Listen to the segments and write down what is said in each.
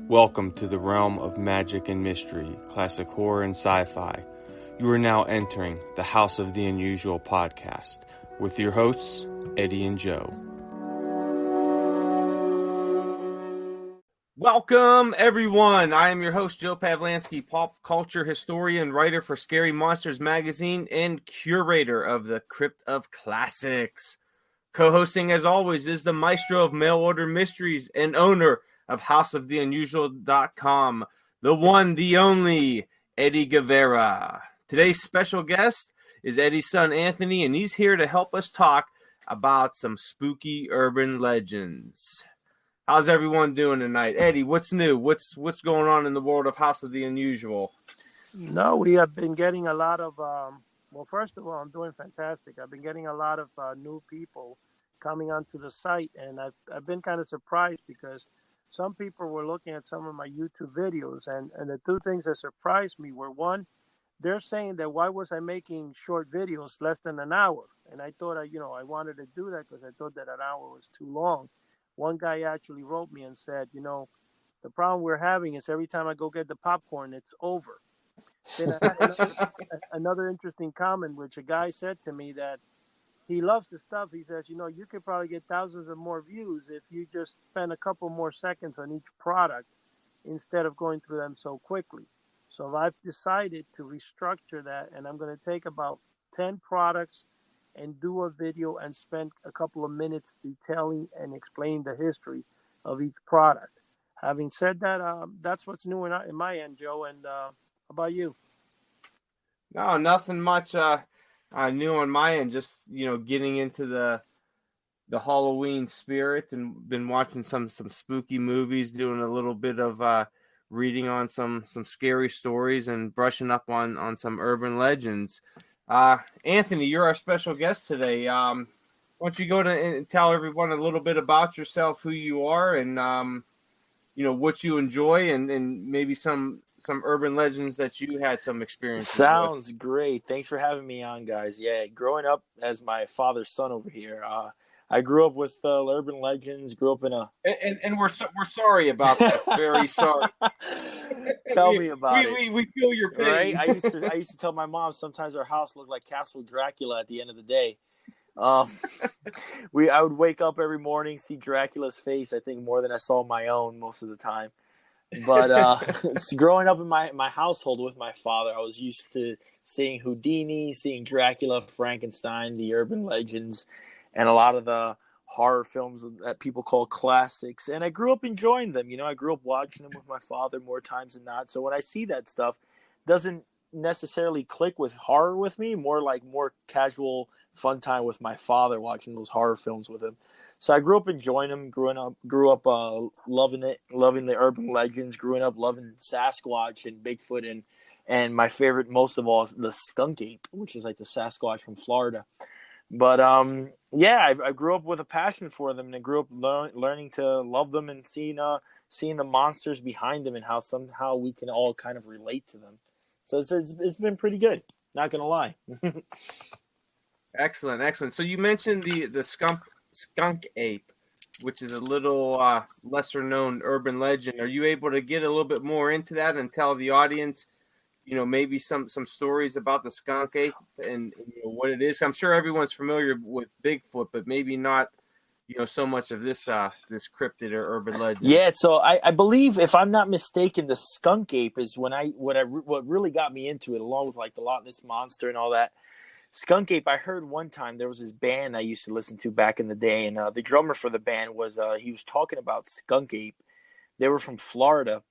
Welcome to the realm of magic and mystery, classic horror and sci-fi. You are now entering the House of the Unusual podcast with your hosts, Eddie and Joe. Welcome, everyone. I am your host, Joe Pavlansky, pop culture historian, writer for Scary Monsters magazine, and curator of the Crypt of Classics. Co-hosting, as always, is the maestro of mail-order mysteries and owner of houseoftheunusual.com, the one, the only, Eddie Guevara. Today's special guest is Eddie's son, Anthony, and he's here to help us talk about some spooky urban legends. How's everyone doing tonight? Eddie, what's new? What's going on in the world of House of the Unusual? No, we have been getting a lot of, well, first of all, I'm doing fantastic. I've been getting a lot of new people coming onto the site, and I've been kind of surprised because some people were looking at some of my YouTube videos, and the two things that surprised me were, one, they're saying that why was I making short videos less than an hour? And I thought, I wanted to do that because I thought that an hour was too long. One guy actually wrote me and said, the problem we're having is every time I go get the popcorn, it's over. Then I had another interesting comment, which a guy said to me that he loves the stuff. He says, you could probably get thousands of more views if you just spend a couple more seconds on each product instead of going through them so quickly. So I've decided to restructure that, and I'm going to take about 10 products and do a video and spend a couple of minutes detailing and explaining the history of each product. Having said that, that's what's new in my end, Joe. And how about you? No, nothing much new on my end. Just getting into the Halloween spirit, and been watching some spooky movies, doing a little bit of reading on some scary stories, and brushing up on some urban legends. Anthony, you're our special guest today. Why don't you go to and tell everyone a little bit about yourself, who you are, and what you enjoy, and maybe some urban legends that you had some experience with. Sounds great. Thanks for having me on, guys. Yeah, growing up as my father's son over here, I grew up with urban legends. Grew up in a and we're sorry about that. Very sorry. Tell me about it. We feel your pain. Right? I used to tell my mom sometimes our house looked like Castle Dracula at the end of the day. I would wake up every morning, see Dracula's face, I think more than I saw my own most of the time. But growing up in my household with my father, I was used to seeing Houdini, seeing Dracula, Frankenstein, the urban legends, and a lot of the horror films that people call classics. And I grew up enjoying them. I grew up watching them with my father more times than not. So when I see that stuff, it doesn't necessarily click with horror with me, more casual fun time with my father watching those horror films with him. So I grew up enjoying them, grew up loving the urban legends, growing up loving Sasquatch and Bigfoot, and my favorite most of all is the skunk ape, which is like the Sasquatch from Florida. But I grew up with a passion for them, and I grew up learning to love them and seeing the monsters behind them and how somehow we can all kind of relate to them. So it's been pretty good, not gonna lie. Excellent. So you mentioned the skunk ape, which is a little lesser known urban legend. Are you able to get a little bit more into that and tell the audience, maybe some stories about the skunk ape and what it is? I'm sure everyone's familiar with Bigfoot, but maybe not so much of this cryptid or urban legend. Yeah, so I believe, if I'm not mistaken, the skunk ape is what really got me into it, along with like the Loch Ness Monster and all that. Skunk ape, I heard one time there was this band I used to listen to back in the day, and the drummer for the band he was talking about skunk ape. They were from Florida,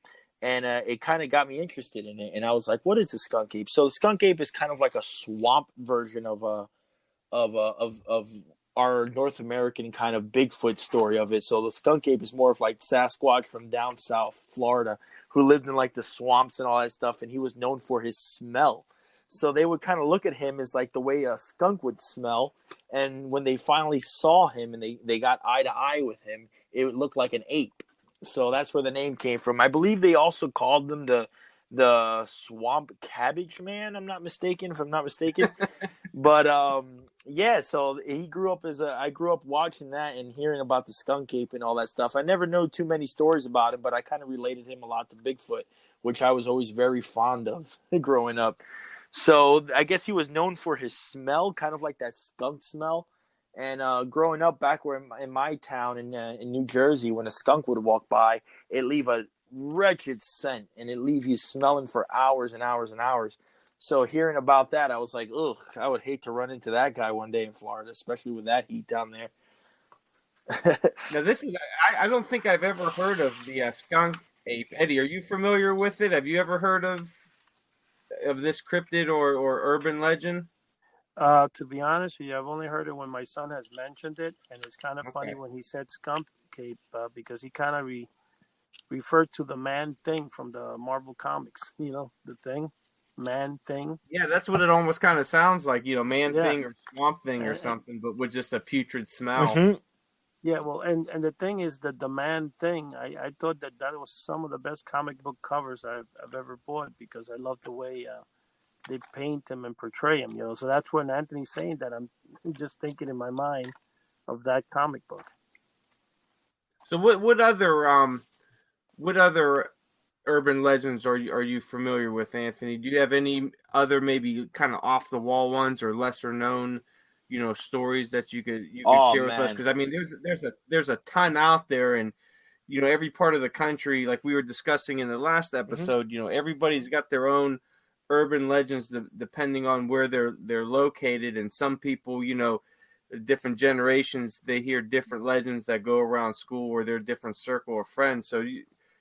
and it kind of got me interested in it. And I was like, "What is the skunk ape?" So the skunk ape is kind of like a swamp version of our North American kind of Bigfoot story of it. So the skunk ape is more of like Sasquatch from down south Florida, who lived in like the swamps and all that stuff, and he was known for his smell. So they would kind of look at him as like the way a skunk would smell. And when they finally saw him and they got eye to eye with him, it would look like an ape. So that's where the name came from. I believe they also called them the the swamp cabbage man. I'm not mistaken, if I'm not mistaken. But yeah, so I grew up watching that and hearing about the skunk ape and all that stuff. I never know too many stories about him, but I kind of related him a lot to Bigfoot, which I was always very fond of growing up. So I guess he was known for his smell, kind of like that skunk smell. And growing up back where in my town in New Jersey, when a skunk would walk by, it leave a wretched scent, and it leave you smelling for hours and hours and hours. So hearing about that, I was like, ugh, I would hate to run into that guy one day in Florida, especially with that heat down there. Now, I don't think I've ever heard of the skunk ape. Eddie, are you familiar with it? Have you ever heard of this cryptid or urban legend? To be honest with you, I've only heard it when my son has mentioned it, and it's kind of funny Okay. when he said skunk cape because he kind of referred to the man thing from the Marvel comics. You know, the thing, man thing. Yeah, that's what it almost kind of sounds like, man Yeah, thing or swamp thing or and something, but with just a putrid smell. Mm-hmm. yeah. Well, and the thing is that the man thing. I thought that was some of the best comic book covers I've ever bought because I love the way they paint him and portray him. You know, so that's when Anthony's saying that I'm just thinking in my mind of that comic book. So what other urban legends are you familiar with, Anthony? Do you have any other maybe kind of off the wall ones or lesser known, stories that you could Oh share with us? man. Because I mean, there's a ton out there, and every part of the country, like we were discussing in the last Mm-hmm. episode, everybody's got their own urban legends depending on where they're located, and some people, different generations, they hear different legends that go around school or their different circle of friends. So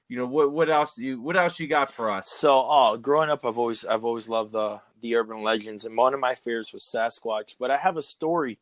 what else you got for us? So, growing up, I've always loved the urban legends, and one of my favorites was Sasquatch. But I have a story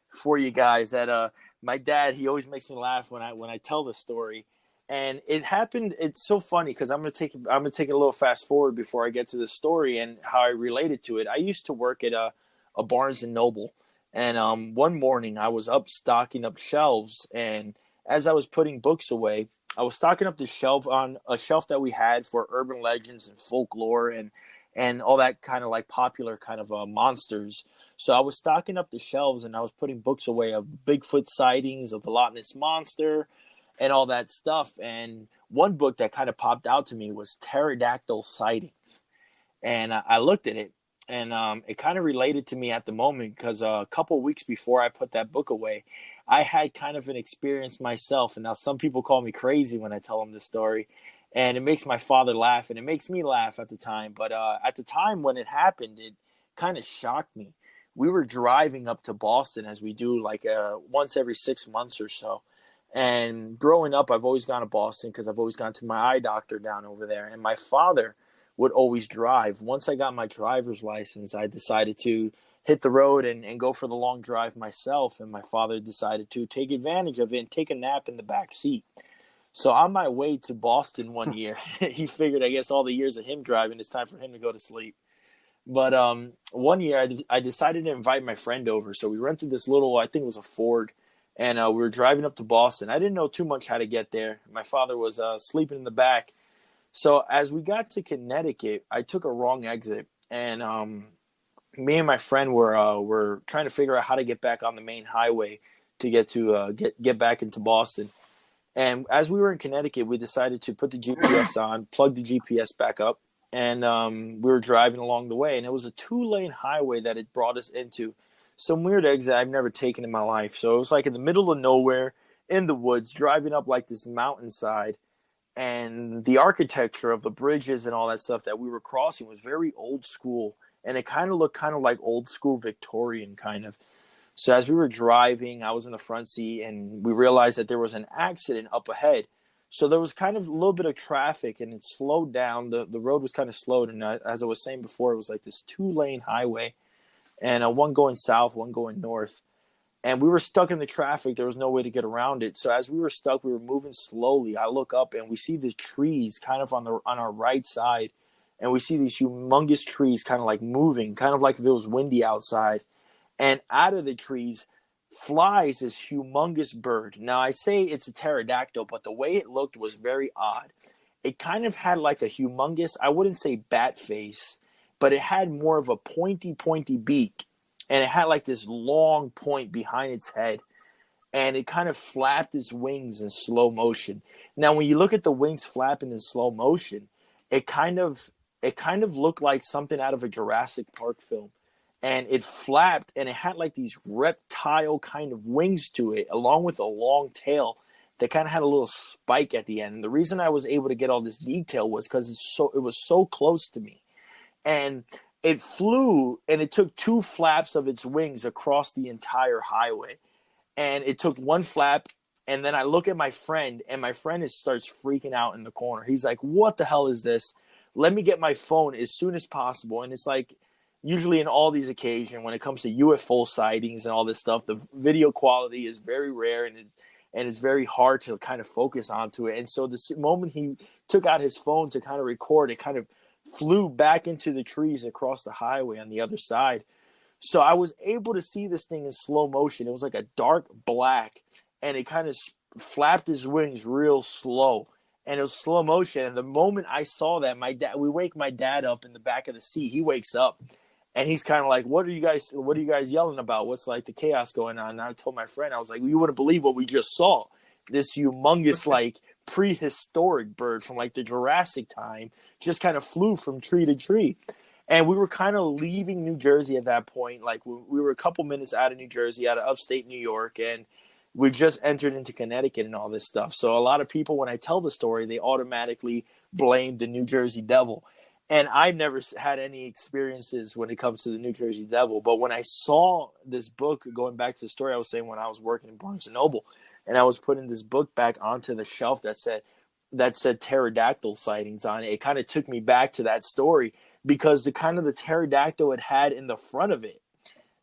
for you guys that my dad, he always makes me laugh when I tell the story, and it happened. It's so funny because I'm gonna take a little fast forward before I get to the story and how I related to it. I used to work at a Barnes and Noble, and one morning I was up stocking up shelves, and as I was putting books away, I was stocking up the shelf on a shelf that we had for urban legends and folklore and all that kind of like popular kind of monsters. So I was stocking up the shelves and I was putting books away of Bigfoot sightings, of the Loch Ness Monster, and all that stuff. And one book that kind of popped out to me was Pterodactyl Sightings. And I looked at it, and it kind of related to me at the moment because a couple of weeks before I put that book away, I had kind of an experience myself. And now some people call me crazy when I tell them this story. And it makes my father laugh, and it makes me laugh at the time. But at the time when it happened, it kind of shocked me. We were driving up to Boston as we do like once every 6 months or so. And growing up, I've always gone to Boston because I've always gone to my eye doctor down over there. And my father would always drive. Once I got my driver's license, I decided to hit the road and go for the long drive myself. And my father decided to take advantage of it and take a nap in the back seat. So on my way to Boston one year, he figured, I guess, all the years of him driving, it's time for him to go to sleep. But one year, I decided to invite my friend over. So we rented this little, I think it was a Ford, and we were driving up to Boston. I didn't know too much how to get there. My father was sleeping in the back. So as we got to Connecticut, I took a wrong exit, and me and my friend were trying to figure out how to get back on the main highway to get back into Boston. And as we were in Connecticut, we decided to put the GPS on, plug the GPS back up, and we were driving along the way. And it was a 2-lane highway that it brought us into. Some weird exit I've never taken in my life. So it was like in the middle of nowhere, in the woods, driving up like this mountainside. And the architecture of the bridges and all that stuff that we were crossing was very old school. And it kind of looked kind of like old school Victorian kind of. So as we were driving, I was in the front seat, and we realized that there was an accident up ahead. So there was kind of a little bit of traffic, and it slowed down. The road was kind of slowed, and as I was saying before, it was like this 2-lane highway, and one going south, one going north. And we were stuck in the traffic. There was no way to get around it. So as we were stuck, we were moving slowly. I look up, and we see the trees kind of on our right side, and we see these humongous trees kind of like moving, kind of like if it was windy outside. And out of the trees flies this humongous bird. Now, I say it's a pterodactyl, but the way it looked was very odd. it kind of had like a humongous, I wouldn't say bat face, but it had more of a pointy beak. And it had like this long point behind its head. And it kind of flapped its wings in slow motion. Now, when you look at the wings flapping in slow motion, it kind of looked like something out of a Jurassic Park film. And it flapped, and it had like these reptile kind of wings to it, along with a long tail that kind of had a little spike at the end. And the reason I was able to get all this detail was because it was so close to me. And it flew, and it took 2 flaps of its wings across the entire highway. And it took 1 flap, and then I look at my friend, and my friend starts freaking out in the corner. He's like, what the hell is this? Let me get my phone as soon as possible. And it's like, usually in all these occasions, when it comes to UFO sightings and all this stuff, the video quality is very rare, and it's very hard to kind of focus onto it. And so the moment he took out his phone to kind of record, it kind of flew back into the trees across the highway on the other side. So I was able to see this thing in slow motion. It was like a dark black, and it kind of flapped his wings real slow, and it was slow motion. And the moment I saw that, we wake my dad up in the back of the seat. He wakes up, and he's kind of like, what are you guys yelling about? What's like the chaos going on? And I told my friend, I was like, well, you wouldn't believe what we just saw. This humongous, like prehistoric bird from like the Jurassic time just kind of flew from tree to tree. And we were kind of leaving New Jersey at that point. Like we were a couple minutes out of New Jersey, out of upstate New York, and we just entered into Connecticut and all this stuff. So a lot of people, when I tell the story, they automatically blame the New Jersey Devil. And I've never had any experiences when it comes to the New Jersey Devil. But when I saw this book, going back to the story I was saying when I was working in Barnes & Noble, and I was putting this book back onto the shelf that said pterodactyl sightings on it, it kind of took me back to that story, because the pterodactyl it had in the front of it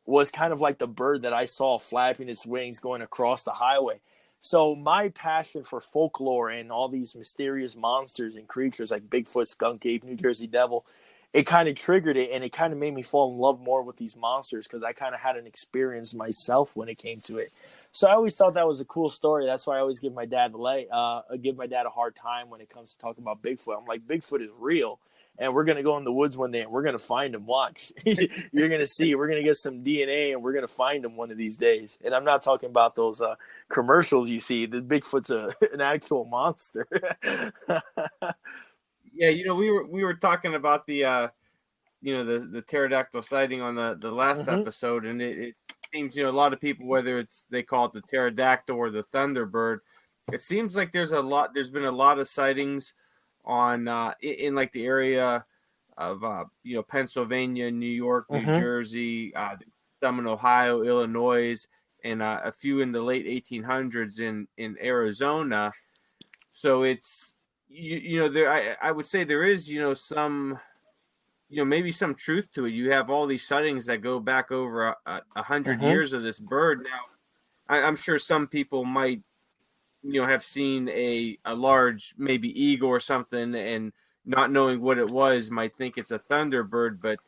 was kind of like the bird that I saw flapping its wings going across the highway. So my passion for folklore and all these mysterious monsters and creatures like Bigfoot, skunk ape, New Jersey Devil, it kind of triggered it, and it kind of made me fall in love more with these monsters, because I kind of had an experience myself when it came to it. So I always thought that was a cool story. That's why I always give my dad a hard time when it comes to talking about Bigfoot. I'm like, Bigfoot is real. And we're going to go in the woods one day, and we're going to find him. Watch. You're going to see. We're going to get some DNA, and we're going to find him one of these days. And I'm not talking about those commercials you see. The Bigfoot's an actual monster. Yeah, we were talking about the the pterodactyl sighting on the last episode, and it seems a lot of people, whether they call it the pterodactyl or the thunderbird, it seems like there's been a lot of sightings on in like the area of Pennsylvania, New York, New Jersey, some in Ohio, Illinois, and a few in the late 1800s in Arizona. So it's there. I would say there is some maybe some truth to it. You have all these sightings that go back over 100 years of this bird. Now, I'm sure some people might have seen a large maybe eagle or something, and not knowing what it was might think it's a thunderbird. But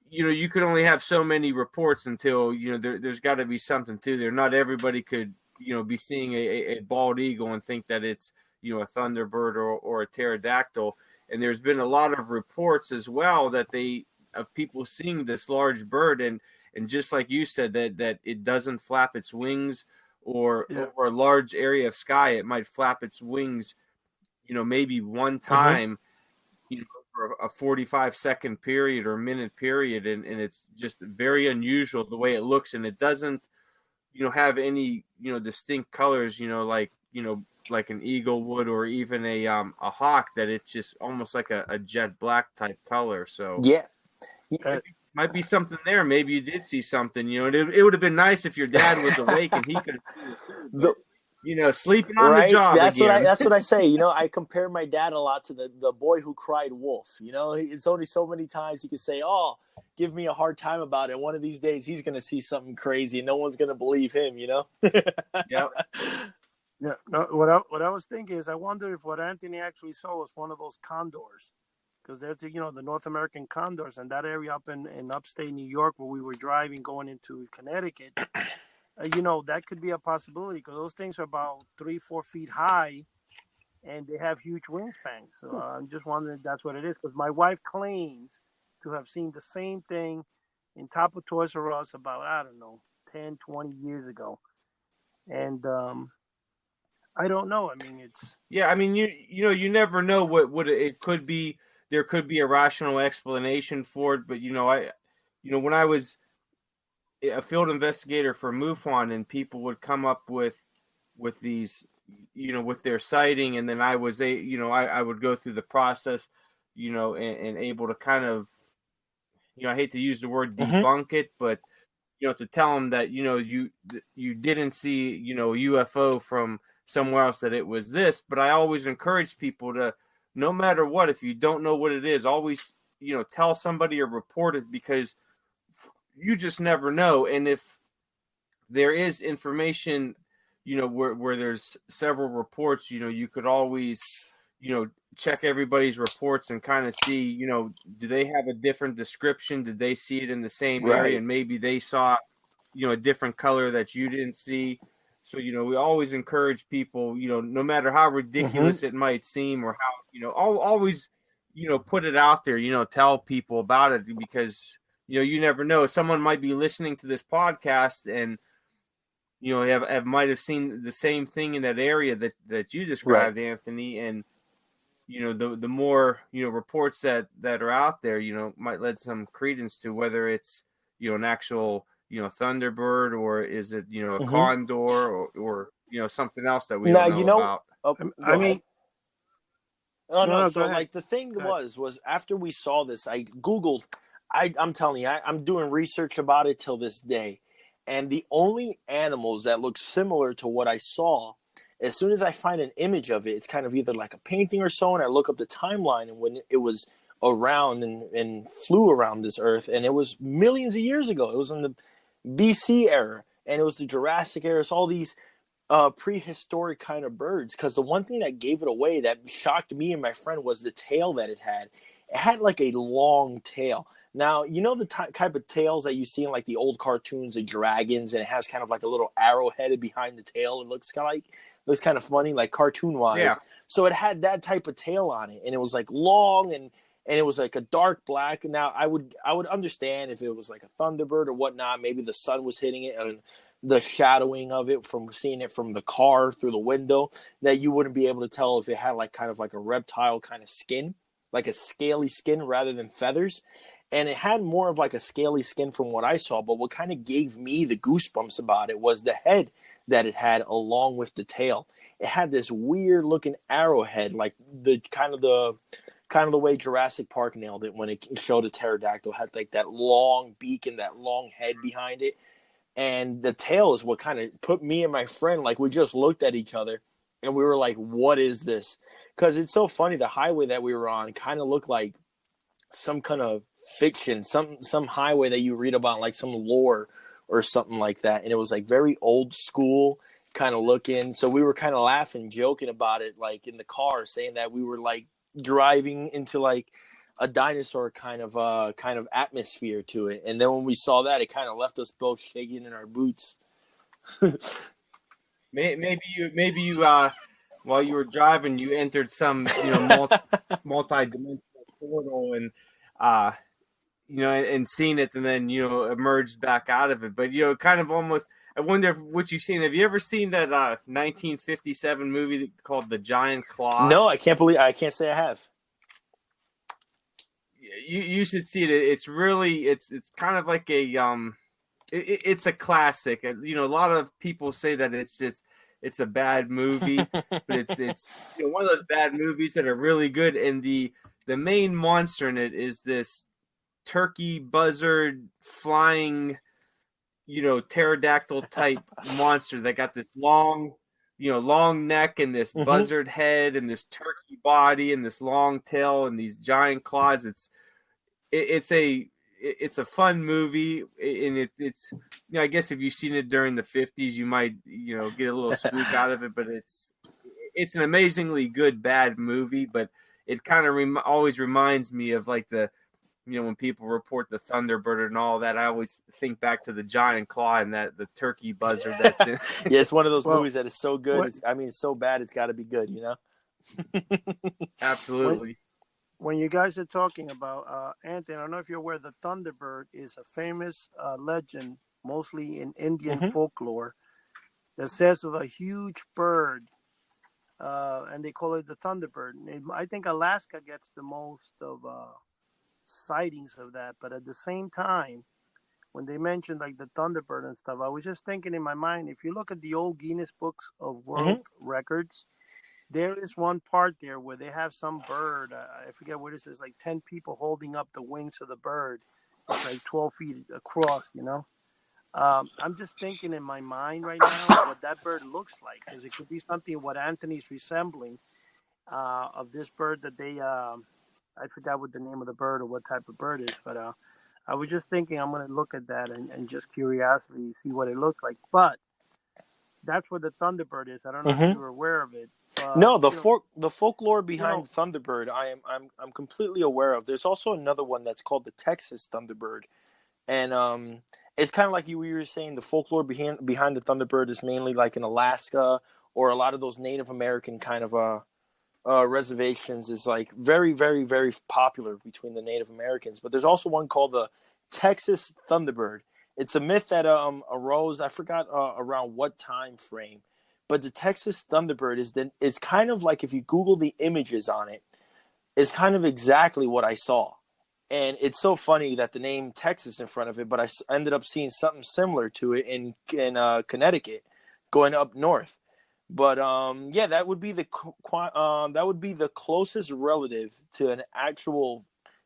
you could only have so many reports until there's got to be something to there. Not everybody could be seeing a bald eagle and think that it's a thunderbird or a pterodactyl. And there's been a lot of reports as well of people seeing this large bird, and just like you said, that it doesn't flap its wings or over a large area of sky. It might flap its wings, maybe one time, for a 45-second period or minute period, and it's just very unusual the way it looks, and it doesn't have any distinct colors, like an eagle would, or even a hawk, that it's just almost like a jet black type color. So might be something there. Maybe you did see something. It would have been nice if your dad was awake and he could, sleeping on the job again. That's what I say. I compare my dad a lot to the boy who cried wolf. It's only so many times he could say, "Oh, give me a hard time about it." One of these days, he's going to see something crazy, and no one's going to believe him. Yep. Yeah. No, what I was thinking is, I wonder if what Anthony actually saw was one of those condors, because there's the North American condors, and that area up in upstate New York where we were driving going into Connecticut. That could be a possibility, because those things are about 3-4 feet high, and they have huge wingspans. So I'm just wondering if that's what it is, because my wife claims to have seen the same thing in top of Toys R Us about, I don't know, 10, 20 years ago. And I don't know. I mean, it's Yeah, I mean, you never know what it could be. There could be a rational explanation for it, but when I was a field investigator for MUFON, and people would come up with these, with their sighting, and then I would go through the process, and able to kind of, I hate to use the word Mm-hmm. debunk it, but to tell them that you didn't see UFO from somewhere else, that it was this. But I always encourage people to, no matter what, if you don't know what it is, always tell somebody or report it, because you just never know. And if there is information, where there's several reports, you could always, check everybody's reports and kind of see, do they have a different description? Did they see it in the same area? Right. And maybe they saw, a different color that you didn't see. So, we always encourage people, no matter how ridiculous Mm-hmm. it might seem, or how, always, put it out there, tell people about it, because, you never know. Someone might be listening to this podcast and, might have seen the same thing in that area that you Right. described, Anthony. And, the more, reports that are out there, might lend some credence to whether it's, an actual, Thunderbird, or is it, a Mm-hmm. condor, or something else that we Now, don't know about. oh, I go ahead. mean, Oh no, no! no, go So ahead. like the thing Go ahead. was after we saw this, I Googled. I'm telling you, I'm doing research about it till this day, and the only animals that look similar to what I saw, as soon as I find an image of it, it's kind of either like a painting or so, and I look up the timeline and when it was around and flew around this earth, and it was millions of years ago. It was in the BC era, and it was the Jurassic era. So all these prehistoric kind of birds, because the one thing that gave it away that shocked me and my friend was the tail that it had. It had like a long tail. Now, you know the type of tails that you see in like the old cartoons of dragons, and it has kind of like a little arrow headed behind the tail. It looks kind of funny, like cartoon Yeah. wise. So it had that type of tail on it, and it was like long and it was like a dark black. Now I would understand if it was like a thunderbird or whatnot. Maybe the sun was hitting it and the shadowing of it from seeing it from the car through the window, that you wouldn't be able to tell if it had like kind of like a reptile kind of skin, like a scaly skin rather than feathers. And it had more of like a scaly skin from what I saw. But what kind of gave me the goosebumps about it was the head that it had along with the tail. It had this weird looking arrowhead, like the way Jurassic Park nailed it when it showed a pterodactyl. It had like that long beak and that long head behind it, and the tail is what kind of put me and my friend, like, we just looked at each other and we were like, what is this? Because it's so funny, the highway that we were on kind of looked like some kind of fiction, some highway that you read about, like some lore or something like that. And it was like very old school kind of looking. So we were kind of laughing, joking about it, like in the car, saying that we were like driving into like a dinosaur kind of atmosphere to it. And then when we saw that, it kind of left us both shaking in our boots. Maybe you while you were driving, you entered some, multi-dimensional portal, and uh and seen it, and then emerged back out of it. But kind of almost. I wonder what you've seen. Have you ever seen that 1957 movie called The Giant Claw? No, I can't say I have. You should see it. It's really it's kind of like it's a classic. A lot of people say that it's a bad movie, but it's one of those bad movies that are really good. And the main monster in it is this turkey buzzard flying, pterodactyl type monster that got this long neck, and this Mm-hmm. buzzard head, and this turkey body, and this long tail, and these giant claws. It's a fun movie, and it's I guess if you've seen it during the 50s, you might get a little spook out of it, but it's an amazingly good bad movie. But it kind of always reminds me of like when people report the Thunderbird and all that. I always think back to the giant claw and that the turkey buzzard that's in. Yeah, it's one of those Well, movies that is so good. what It's so bad it's got to be good. When Absolutely. when you guys are talking about Anthony, I don't know if you're aware the Thunderbird is a famous legend, mostly in Indian Hmm. folklore, that says of a huge bird, and they call it the Thunderbird. I think Alaska gets the most of sightings of that, but at the same time, when they mentioned like the Thunderbird and stuff, I was just thinking in my mind, if you look at the old Guinness Books of World Hmm. Records, there is one part there where they have some bird. I forget what it is. Like 10 people holding up the wings of the bird. It's like 12 feet across. I'm just thinking in my mind right now what that bird looks like, because it could be something what Anthony's resembling of this bird that they. I forgot what the name of the bird or what type of bird is, but I was just thinking I'm going to look at that and just curiosity see what it looks like. But that's where the Thunderbird is. I don't know if Hmm. you're aware of it, but No, the folklore you know, behind Thunderbird, I'm completely aware of. There's also another one that's called the Texas Thunderbird, and it's kind of like you were saying. The folklore behind the Thunderbird is mainly like in Alaska or a lot of those Native American kind of reservations is like very, very, very popular between the Native Americans. But there's also one called the Texas Thunderbird. It's a myth that arose. I forgot around what time frame, but the Texas Thunderbird is kind of like if you Google the images on it, is kind of exactly what I saw. And it's so funny that the name Texas in front of it, but I ended up seeing something similar to it in Connecticut, going up north. But yeah, that would be the closest relative to an actual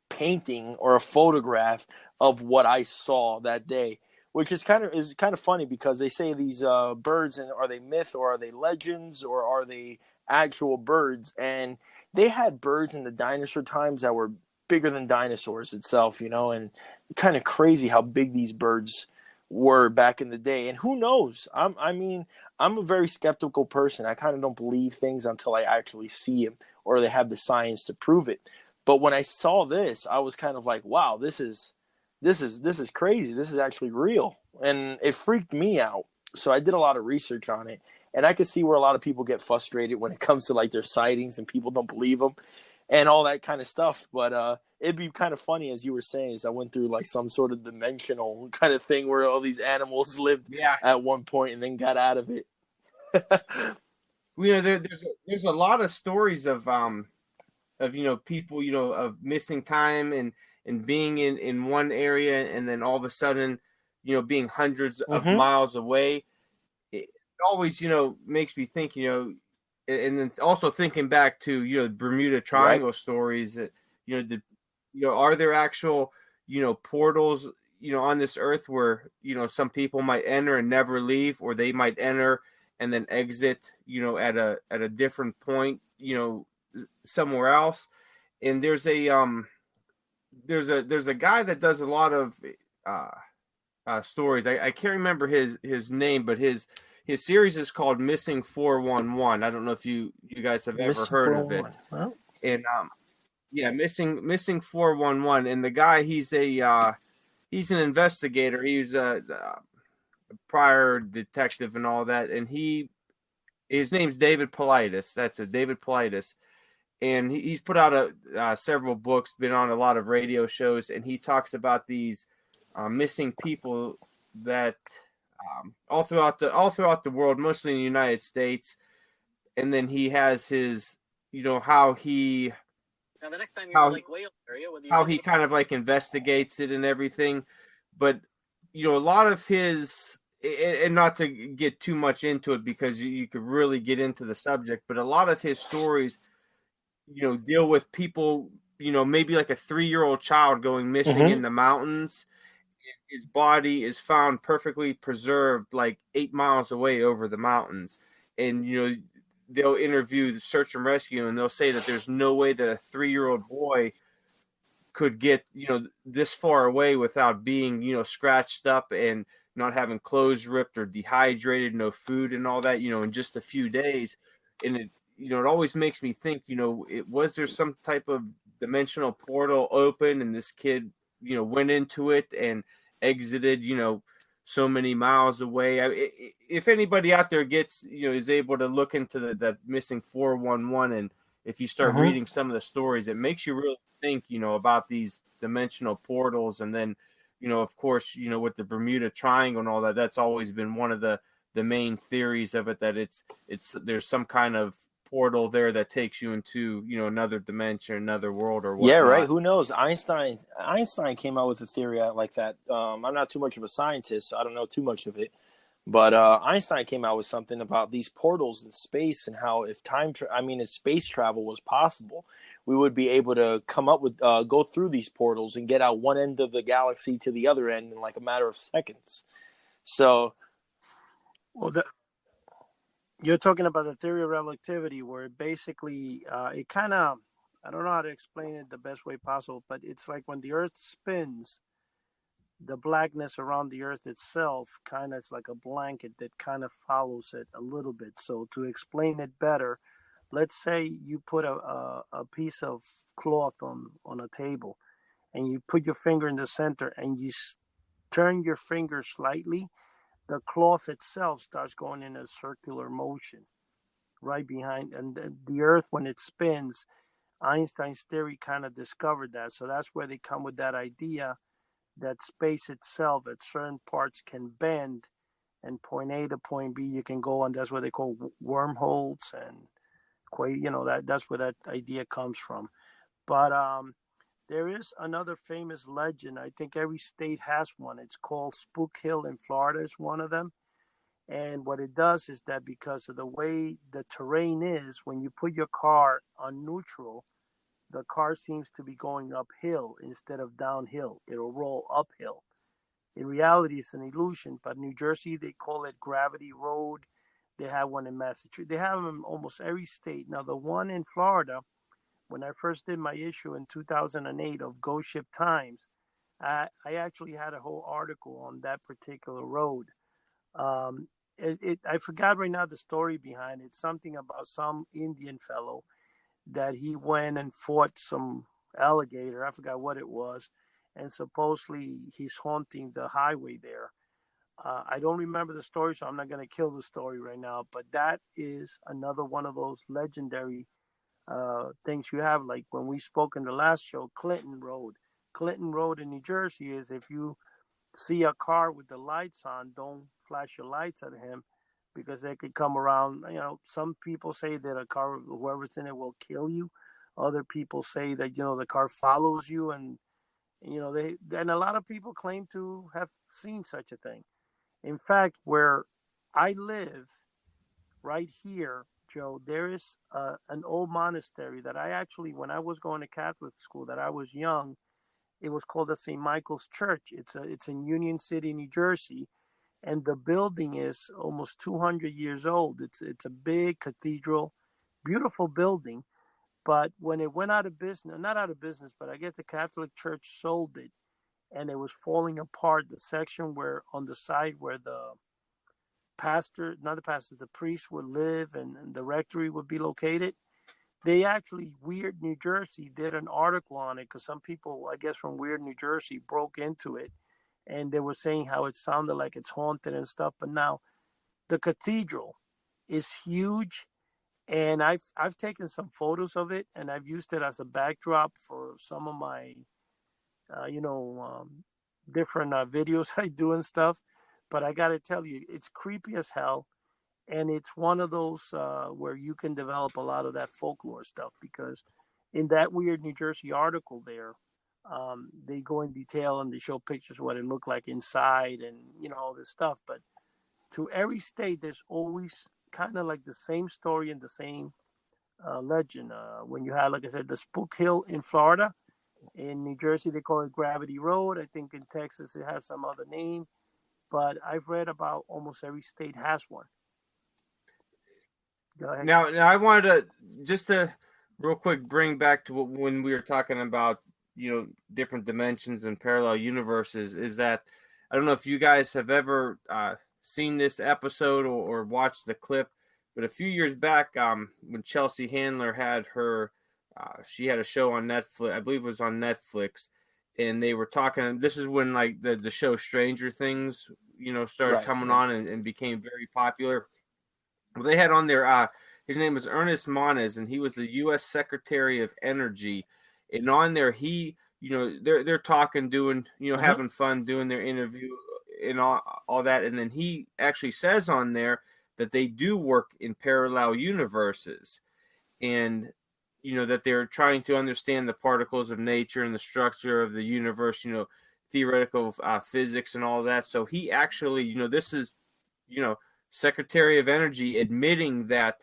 painting or a photograph of what I saw that day, which is kind of funny because they say these birds, and are they myth or are they legends or are they actual birds? And they had birds in the dinosaur times that were bigger than dinosaurs itself, and kind of crazy how big these birds were back in the day. And who knows? I'm a very skeptical person. I kind of don't believe things until I actually see them or they have the science to prove it. But when I saw this, I was kind of like, wow, this is crazy. This is actually real. And it freaked me out. So I did a lot of research on it. And I could see where a lot of people get frustrated when it comes to like their sightings and people don't believe them and all that kind of stuff. But it'd be kind of funny, as you were saying, as I went through like some sort of dimensional kind of thing where all these animals lived Yeah. at one point and then got out of it. There's a lot of stories of people of missing time and being in one area and then all of a sudden being hundreds of Mm-hmm. miles away. It always makes me think and then also thinking back to Bermuda Right. Triangle stories that the are there actual portals on this earth where some people might enter and never leave, or they might enter and then exit at a different point somewhere else. And there's a guy that does a lot of uh, stories. I can't remember his name, but his series is called Missing 411. I don't know if you guys have ever Missing heard of it. 411. Well, And yeah, missing 411. And the guy, he's an investigator. He's a prior detective and all that. And his name's David Politis. That's it, David Politis. And he's put out several books, been on a lot of radio shows, and he talks about these missing people that all throughout the world, mostly in the United States. And then he has his, how he now the next time you're in how Lake Wales area, whether how he kind of like investigates it and everything. But a lot of his, and not to get too much into it because you could really get into the subject, but a lot of his stories deal with people, maybe like a 3-year-old child going missing mm-hmm. in the mountains. His body is found perfectly preserved like 8 miles away over the mountains. And they'll interview the search and rescue, and they'll say that there's no way that a 3-year-old boy could get this far away without being scratched up and not having clothes ripped or dehydrated, no food and all that in just a few days. And it always makes me think, was there some type of dimensional portal open and this kid went into it and exited so many miles away. If anybody out there gets is able to look into the missing 411 and if you start reading some of the stories, it makes you really think, about these dimensional portals. And then, of course, with the Bermuda Triangle and all that, that's always been one of the main theories of it, that it's there's some kind of portal there that takes you into, another dimension, another world or whatnot. Yeah, right. Who knows? Einstein came out with a theory like that. I'm not too much of a scientist, so I don't know too much of it. But Einstein came out with something about these portals in space, and how if if space travel was possible, we would be able to come up with go through these portals and get out one end of the galaxy to the other end in like a matter of seconds. So, well, you're talking about the theory of relativity, where basically it kind of, I don't know how to explain it the best way possible, but it's like when the Earth spins, the blackness around the Earth itself kind of is like a blanket that kind of follows it a little bit. So to explain it better, let's say you put a piece of cloth on a table, and you put your finger in the center, and you turn your finger slightly, the cloth itself starts going in a circular motion right behind. And the Earth, when it spins, Einstein's theory kind of discovered that. So that's where they come with that idea that space itself at certain parts can bend, and point A to point B you can go on. That's what they call wormholes, and that's where that idea comes from. But there is another famous legend. I think every state has one. It's called Spook Hill in Florida. It's one of them. And what it does is that because of the way the terrain is, when you put your car on neutral, the car seems to be going uphill instead of downhill. It'll roll uphill. In reality, it's an illusion, but New Jersey, they call it Gravity Road. They have one in Massachusetts. They have them in almost every state. Now, the one in Florida, when I first did my issue in 2008 of Ghost Ship Times, I actually had a whole article on that particular road. I forgot right now the story behind it. Something about some Indian fellow that he went and fought some alligator. I forgot what it was. And supposedly he's haunting the highway there. I don't remember the story, so I'm not going to kill the story right now. But that is another one of those legendary things you have. Like when we spoke in the last show, Clinton Road. Clinton Road in New Jersey is, if you see a car with the lights on, don't flash your lights at him, because they could come around. Some people say that a car, whoever's in it, will kill you. Other people say that, the car follows you, and a lot of people claim to have seen such a thing. In fact, where I live right here, Joe, there is an old monastery that I actually, when I was going to Catholic school, that I was young, it was called the St. Michael's Church. It's in Union City, New Jersey, and the building is almost 200 years old. It's a big cathedral, beautiful building. But when it went out of business, not out of business, but I guess the Catholic Church sold it, and it was falling apart. The section where on the side where the pastor, not the pastor, the priest would live, and the rectory would be located. They actually, Weird New Jersey did an article on it, because some people, I guess from Weird New Jersey, broke into it, and they were saying how it sounded like it's haunted and stuff. But now the cathedral is huge, and I've taken some photos of it, and I've used it as a backdrop for some of my different videos I do and stuff. But I got to tell you, it's creepy as hell. And it's one of those where you can develop a lot of that folklore stuff, because in that Weird New Jersey article there, they go in detail and they show pictures of what it looked like inside, and all this stuff. But to every state, there's always kind of like the same story and the same legend. When you have, like I said, the Spook Hill in Florida, in New Jersey they call it Gravity Road. I think in Texas it has some other name, but I've read about almost every state has one. Now, I wanted to just to real quick bring back to when we were talking about different dimensions and parallel universes. Is that I don't know if you guys have ever seen this episode or watched the clip, but a few years back, when Chelsea Handler had her, she had a show on Netflix. I believe it was on Netflix, and they were talking. This is when like the show Stranger Things, started coming on and became very popular. Well, they had on there His name was Ernest Moniz, and he was the U.S. Secretary of Energy. And on there, they're talking, doing, having fun, doing their interview and all that. And then he actually says on there that they do work in parallel universes, and that they're trying to understand the particles of nature and the structure of the universe, theoretical physics and all that. So he actually, this is, Secretary of Energy admitting that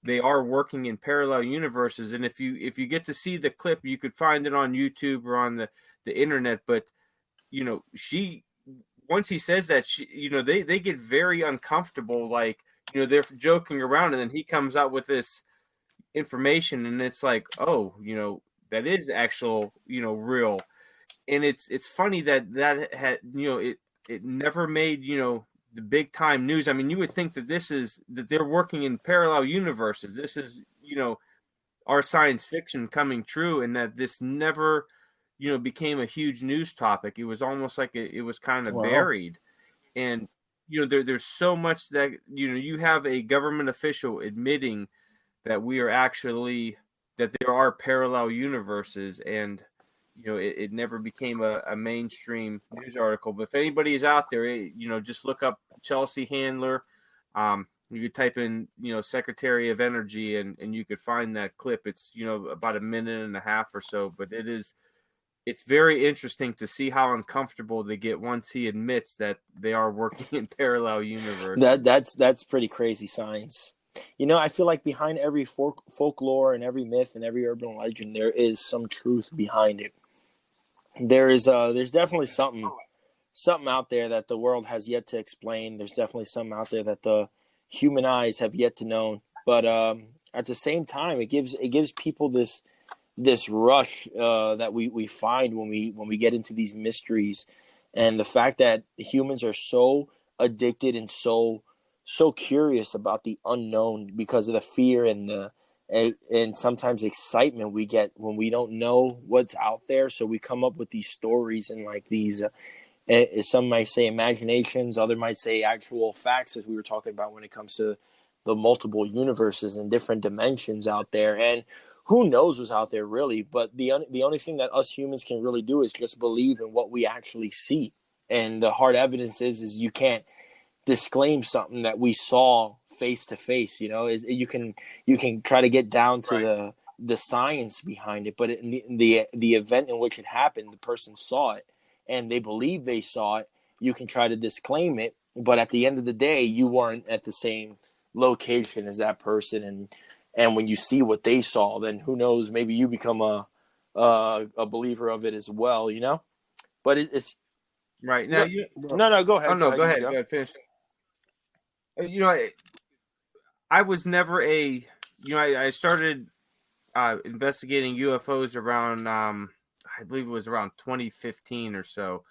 they are working in parallel universes. And if you get to see the clip, you could find it on YouTube or on the internet. But she, once he says that, they get very uncomfortable, like, they're joking around, and then he comes out with this information, and it's like, oh, that is actual, real. And it's funny that had, it never made, the big time news. I mean, you would think that that they're working in parallel universes. This is, our science fiction coming true, and that this never, became a huge news topic. It was almost like it was kind of buried. And, there's so much that, you have a government official admitting that that there are parallel universes, and, it never became a mainstream news article. But if anybody is out there, just look up Chelsea Handler. You could type in, Secretary of Energy, and you could find that clip. It's, about a minute and a half or so, but it's very interesting to see how uncomfortable they get once he admits that they are working in parallel universes. That's pretty crazy science. I feel like behind every folklore and every myth and every urban legend, there is some truth behind it. There's definitely something out there that the world has yet to explain. There's definitely something out there that the human eyes have yet to know. But at the same time, it gives people this rush that we find when we get into these mysteries, and the fact that humans are so addicted and so curious about the unknown because of the fear and sometimes excitement we get when we don't know what's out there. So we come up with these stories and like these, some might say imaginations, other might say actual facts, as we were talking about when it comes to the multiple universes and different dimensions out there. And who knows what's out there really? But the only thing that us humans can really do is just believe in what we actually see. And the hard evidence is you can't disclaim something that we saw face to face. You can try to get down to the science behind it, but in the event in which it happened, the person saw it and they believe they saw it. You can try to disclaim it, but at the end of the day, you weren't at the same location as that person, and when you see what they saw, then who knows? Maybe you become a believer of it as well. But it's right now. No, go ahead. Oh no, go ahead. Finish. I was never I started investigating UFOs around, I believe it was around 2015 or so,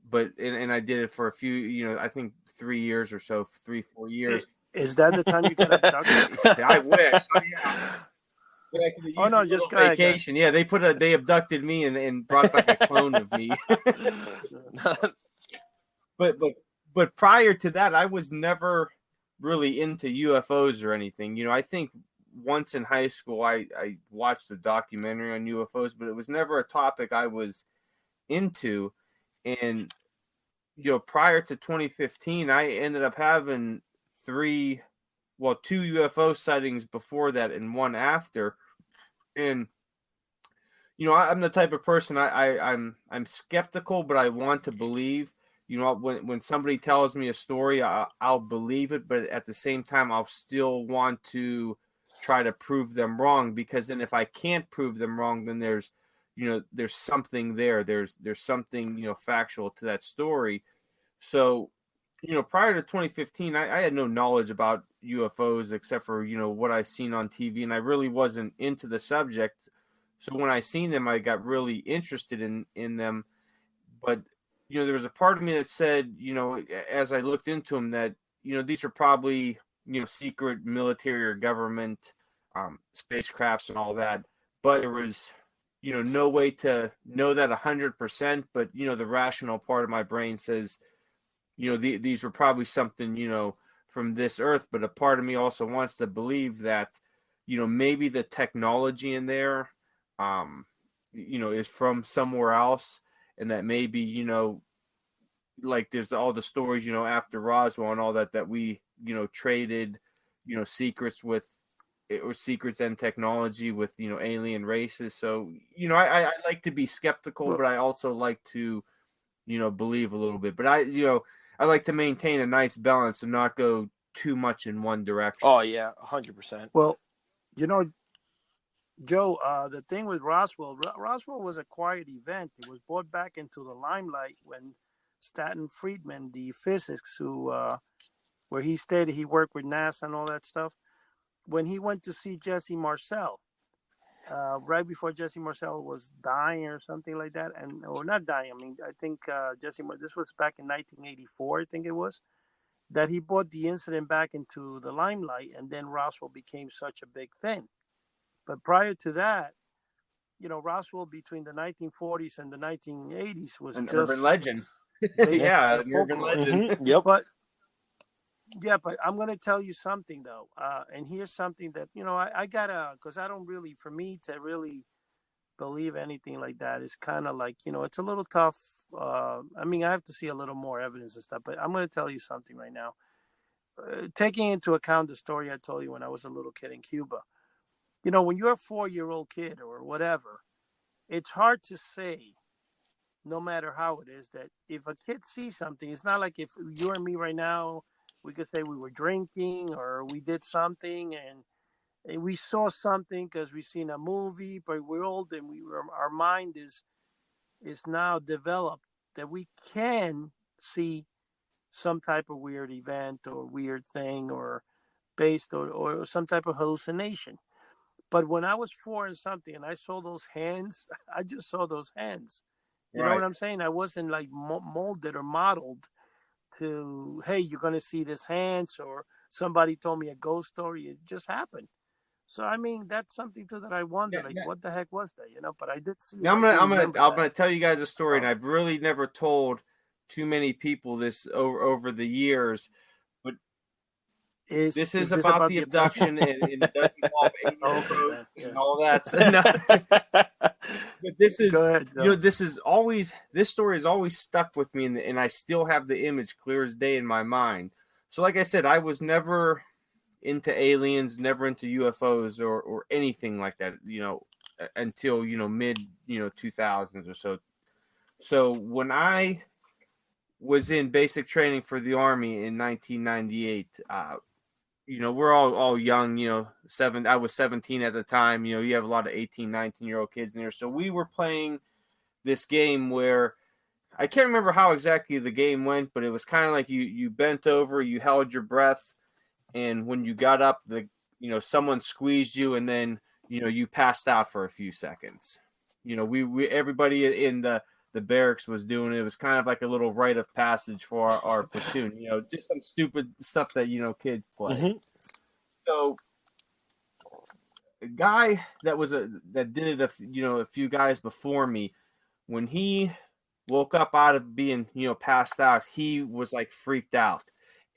but and I did it for a few, I think 3 years or so, 3-4 years. Is that the time you got abducted? I wish. Oh no, just vacation. Yeah, they abducted me and brought back a clone of me. But prior to that, I was never really into UFOs or anything. I think once in high school, I watched a documentary on UFOs, but it was never a topic I was into. And, prior to 2015, I ended up having 2 UFO sightings before that and one after. And, I'm the type of person, I'm skeptical, but I want to believe. When somebody tells me a story, I'll believe it, but at the same time, I'll still want to try to prove them wrong, because then if I can't prove them wrong, then there's something there. There's something, factual to that story. So, prior to 2015, I had no knowledge about UFOs except for, what I seen on TV, and I really wasn't into the subject. So when I seen them, I got really interested in them. But there was a part of me that said, as I looked into them, that, these are probably, secret military or government spacecrafts and all that. But there was, no way to know that 100%. But, the rational part of my brain says, these were probably something, from this earth, but a part of me also wants to believe that, maybe the technology in there, is from somewhere else, and that maybe, like there's all the stories, after Roswell and all that we, traded, secrets with, or secrets and technology with, alien races. So, I like to be skeptical, Well, but I also like to, believe a little bit. But I like to maintain a nice balance and not go too much in one direction. Oh yeah, 100%. well, you know, Joe, the thing with Roswell was a quiet event. It was brought back into the limelight when Stanton Friedman, the physicist where he stated he worked with NASA and all that stuff, when he went to see Jesse Marcel, right before Jesse Marcel was dying or something like that, or not dying. I mean, I think this was back in 1984, I think it was, that he brought the incident back into the limelight, and then Roswell became such a big thing. But prior to that, Roswell between the 1940s and the 1980s was An just urban legend. basically Yeah, a an urban folklore. legend. Yep. But yeah, but I'm gonna tell you something though, and here's something that I gotta, because I don't really, for me to really believe anything like that is kind of like it's a little tough. I mean, I have to see a little more evidence and stuff. But I'm gonna tell you something right now, taking into account the story I told you when I was a little kid in Cuba. When you're a 4-year-old kid or whatever, it's hard to say, no matter how it is, that if a kid sees something, it's not like if you and me right now, we could say we were drinking or we did something and we saw something because we seen a movie, but we're old and our mind is now developed that we can see some type of weird event or weird thing or based or some type of hallucination. But when I was 4 and something and I saw those hands, I just saw those hands. You know what Right. I'm saying? I wasn't like molded or modeled to, hey, you're going to see this hands, or somebody told me a ghost story. It just happened. So, I mean, that's something too that I wonder, Yeah, like, yeah. what the heck was that? But I did see it. Now I do remember I'm that. gonna tell you guys a story, and Um, I've really never told too many people this over the years. But this is is this about about the the abduction? abduction, and it does involve Oh, okay, UFOs man. and Yeah. all that. No, but this Go is, ahead, Joe. this story has always stuck with me, and I still have the image clear as day in my mind. So, like I said, I was never into aliens, never into UFOs or anything like that. Until mid 2000s or so. So when I was in basic training for the Army in 1998, we're all young, I was 17 at the time. You have a lot of 18, 19-year-old kids in there. So we were playing this game where I can't remember how exactly the game went, but it was kind of like you bent over, you held your breath, and when you got up, someone squeezed you, and then you passed out for a few seconds. We everybody in the barracks was doing it. It was kind of like a little rite of passage for our platoon. Just some stupid stuff that kids play. Mm-hmm. So a guy that did it a few guys before me, when he woke up out of being passed out, he was like freaked out,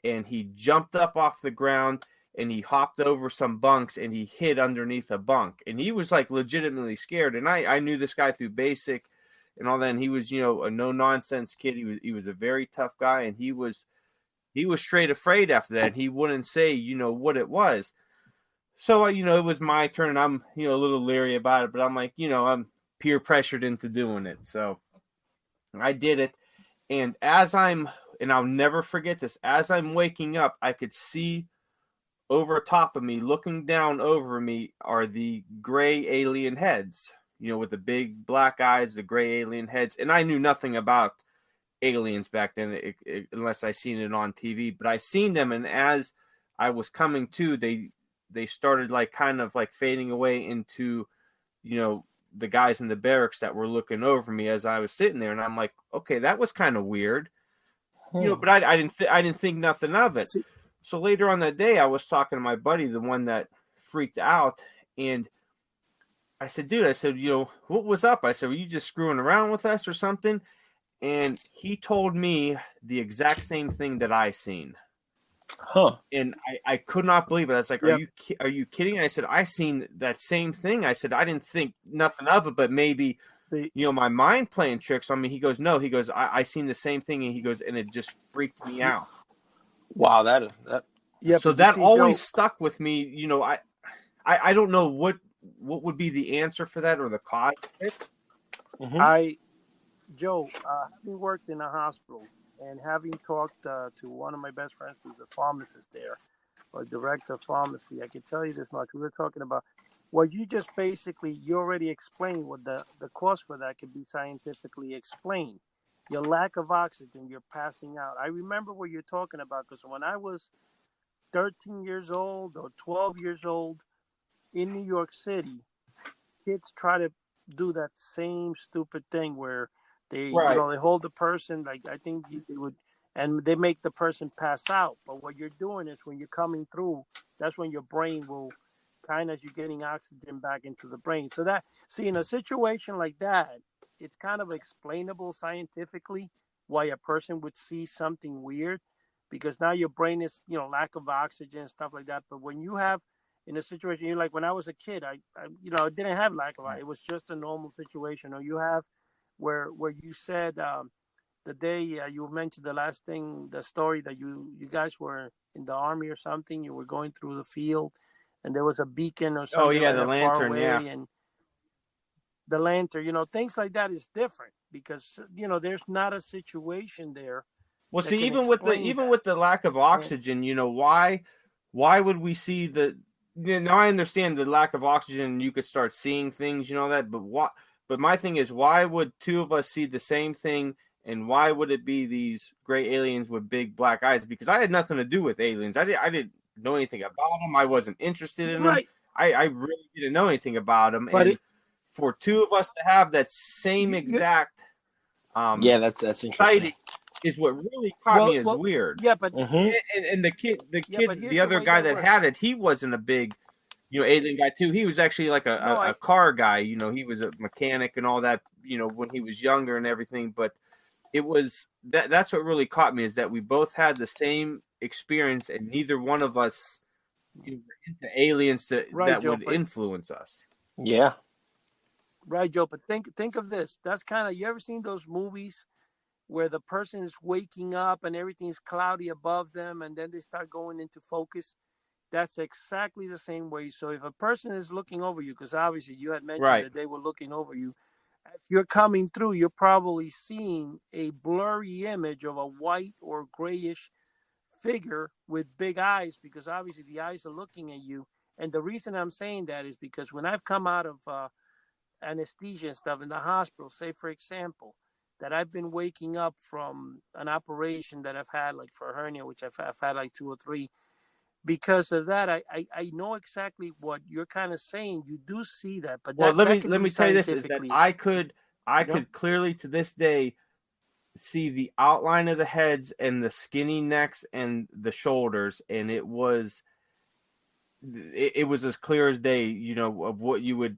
and he jumped up off the ground and he hopped over some bunks and he hid underneath a bunk, and he was like legitimately scared. And I knew this guy through basic and all that, and he was a no nonsense kid. He was a very tough guy, and he was straight afraid after that, and he wouldn't say what it was. So it was my turn, and I'm a little leery about it, but I'm like, I'm peer pressured into doing it. So I did it, and and I'll never forget this, as I'm waking up, I could see over top of me, looking down over me, are the gray alien heads, with the big black eyes, the gray alien heads. And I knew nothing about aliens back then, unless I seen it on TV. But I seen them, and as I was coming to, they started like kind of like fading away into, the guys in the barracks that were looking over me as I was sitting there. And I'm like, okay, that was kind of weird, but I didn't think nothing of it. See, So later on that day, I was talking to my buddy, the one that freaked out, and I said, dude, what was up? I said, were you just screwing around with us or something? And he told me the exact same thing that I seen. Huh. And I could not believe it. I was like, Yep. are you kidding? I said, I seen that same thing. I said, I didn't think nothing of it, but maybe, See, my mind playing tricks on me. He goes, no, he goes, I seen the same thing. And he goes, and it just freaked me out. Wow, that yeah, So but you that see, always Joe, stuck with me. I don't know what would be the answer for that or the cause of it. mm-hmm. I Joe, having worked in a hospital and having talked to one of my best friends who's a pharmacist there, or director of pharmacy, I can tell you this much. We were talking about what you just basically, you already explained what the cause for that could be scientifically explained. Your lack of oxygen, you're passing out. I remember what you're talking about because when I was 13 years old or 12 years old in New York City, kids try to do that same stupid thing where they, Right. they hold the person, like I think they would, and they make the person pass out. But what you're doing is when you're coming through, that's when your brain will kind of, as you're getting oxygen back into the brain. So that, see, in a situation like that, it's kind of explainable scientifically why a person would see something weird because now your brain is, lack of oxygen and stuff like that. But when you have in a situation, like when I was a kid, I didn't have lack of it. It was just a normal situation. Or you have where you said the day you mentioned the last thing, the story that you guys were in the army or something. You were going through the field, and there was a beacon or Oh something yeah, like the that far lantern. Yeah. away, and the lantern. Things like that is different because there's not a situation there Well, that see, can explain even that. with the lack of And oxygen, why would we see the? Now I understand the lack of oxygen. You could start seeing things, that. But what? But my thing is, why would two of us see the same thing, and why would it be these gray aliens with big black eyes? Because I had nothing to do with aliens. I didn't know anything about them. I wasn't interested in them. right, I really didn't know anything about them. but And for two of us to have that same you exact Yeah, that's interesting. sighting is what really caught me as well, weird. yeah, but Mm-hmm. And yeah, but here's the the other way guy that that had works. it, he wasn't a big, alien guy too. He was actually like No, a car guy. He was a mechanic and all that. When he was younger and everything. But it was that's what really caught me is that we both had the same experience, and neither one of us were into aliens right, that Joe, would but influence us. Yeah. right, Joe, but think of this. That's kind of, you ever seen those movies where the person is waking up and everything's cloudy above them, and then they start going into focus? That's exactly the same way. So if a person is looking over you, because obviously you had mentioned Right. that they were looking over you, as you're coming through, you're probably seeing a blurry image of a white or grayish figure with big eyes, because obviously the eyes are looking at you. And the reason I'm saying that is because when I've come out of anesthesia and stuff in the hospital, say for example, that I've been waking up from an operation that I've had, like for a hernia, which I've had like two or three. Because of that, I know exactly what you're kind of saying. You do see that, but Well, that could let be me tell you this is that scientifically I you know could clearly to this day see the outline of the heads and the skinny necks and the shoulders, and it was as clear as day, of what you would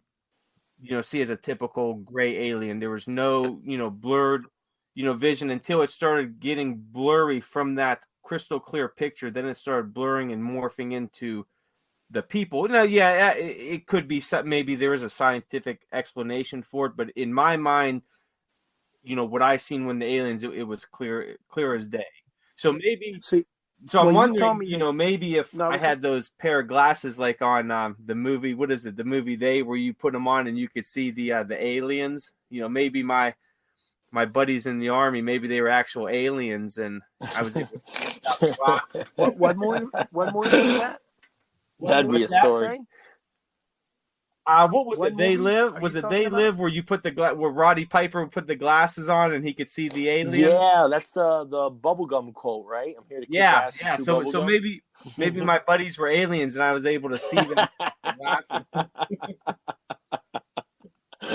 see as a typical gray alien. There was no blurred vision until it started getting blurry from that crystal clear picture. Then it started blurring and morphing into the people. Now, yeah, it could be some, maybe there is a scientific explanation for it, but in my mind, what I seen when the aliens, it was clear as day. So maybe, see so I'm when you told wondering, me that. maybe if No, I I was just, had those pair of glasses like on the movie, what is it? The movie They, where you put them on and you could see the aliens. Maybe my buddies in the army, maybe they were actual aliens, and I was able to see them without the glasses. what movie was that? That'd be What's a that? story. Say What was what it? They movie Live? are you Was it talking They about? Live where you put where Roddy Piper put the glasses on and he could see the alien? Yeah, that's the bubblegum quote, right? I'm here to kick Yeah, ass and yeah. chew So bubblegum. maybe my buddies were aliens and I was able to see them with the glasses.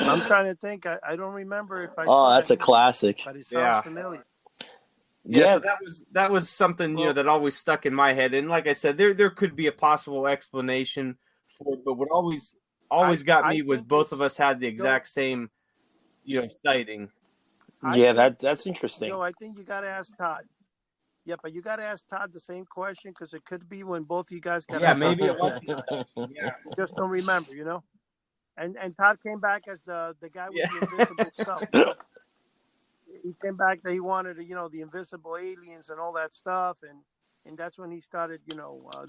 I'm trying to think. I don't remember if I Oh, saw that that's a movie, classic. but it sounds Yeah. familiar. Yeah, Yeah. so that was something, Well, that always stuck in my head. And like I said, there could be a possible explanation for it, but what I always got I me was think both of it's us had the Joe. exact same, sighting. I Yeah, think that's interesting. Joe. I think you got to ask Todd. Yeah, but you got to ask Todd the same question because it could be when both of you guys got Yeah, out. maybe it was his question. Yeah. You just don't remember, you know. And Todd came back as the guy with Yeah. the invisible stuff. You know, he came back that he wanted, the invisible aliens and all that stuff, and that's when he started,